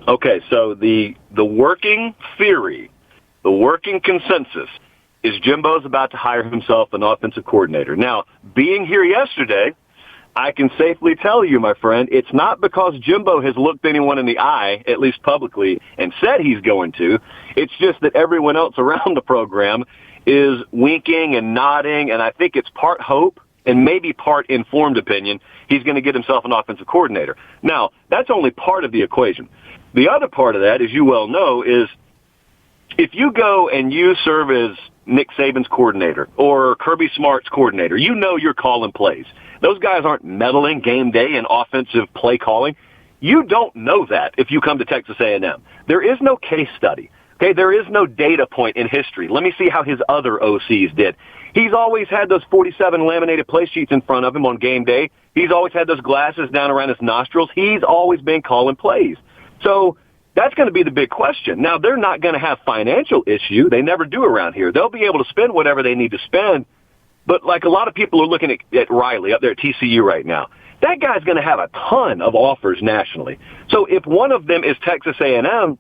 Okay, so the working theory, the working consensus is Jimbo's about to hire himself an offensive coordinator. Now, being here yesterday, I can safely tell you, my friend, it's not because Jimbo has looked anyone in the eye, at least publicly, and said he's going to. It's just that everyone else around the program is winking and nodding, and I think it's part hope and maybe part informed opinion he's going to get himself an offensive coordinator. Now, that's only part of the equation. The other part of that, as you well know, is if you go and you serve as Nick Saban's coordinator or Kirby Smart's coordinator, you know you're calling plays. Those guys aren't meddling game day in offensive play calling. You don't know that if you come to Texas A&M. There is no case study. Okay, there is no data point in history. Let me see how his other OCs did. He's always had those 47 laminated play sheets in front of him on game day. He's always had those glasses down around his nostrils. He's always been calling plays. So that's going to be the big question. Now, they're not going to have financial issue. They never do around here. They'll be able to spend whatever they need to spend. But like a lot of people are looking at Riley up there at TCU right now, that guy's going to have a ton of offers nationally. So if one of them is Texas A&M,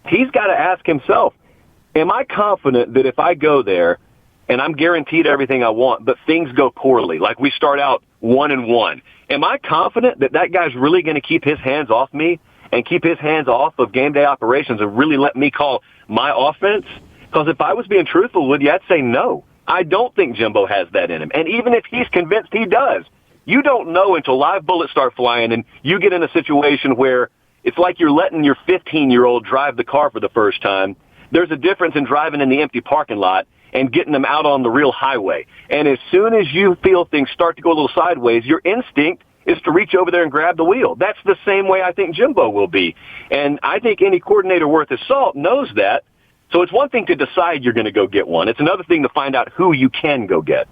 he's got to ask himself, am I confident that if I go there and I'm guaranteed everything I want, but things go poorly, like we start out 1-1, am I confident that that guy's really going to keep his hands off me and keep his hands off of game day operations and really let me call my offense? Because if I was being truthful with you, I'd say no. I don't think Jimbo has that in him. And even if he's convinced he does, you don't know until live bullets start flying and you get in a situation where it's like you're letting your 15-year-old drive the car for the first time. There's a difference in driving in the empty parking lot and getting them out on the real highway. And as soon as you feel things start to go a little sideways, your instinct is to reach over there and grab the wheel. That's the same way I think Jimbo will be. And I think any coordinator worth his salt knows that. So it's one thing to decide you're going to go get one. It's another thing to find out who you can go get.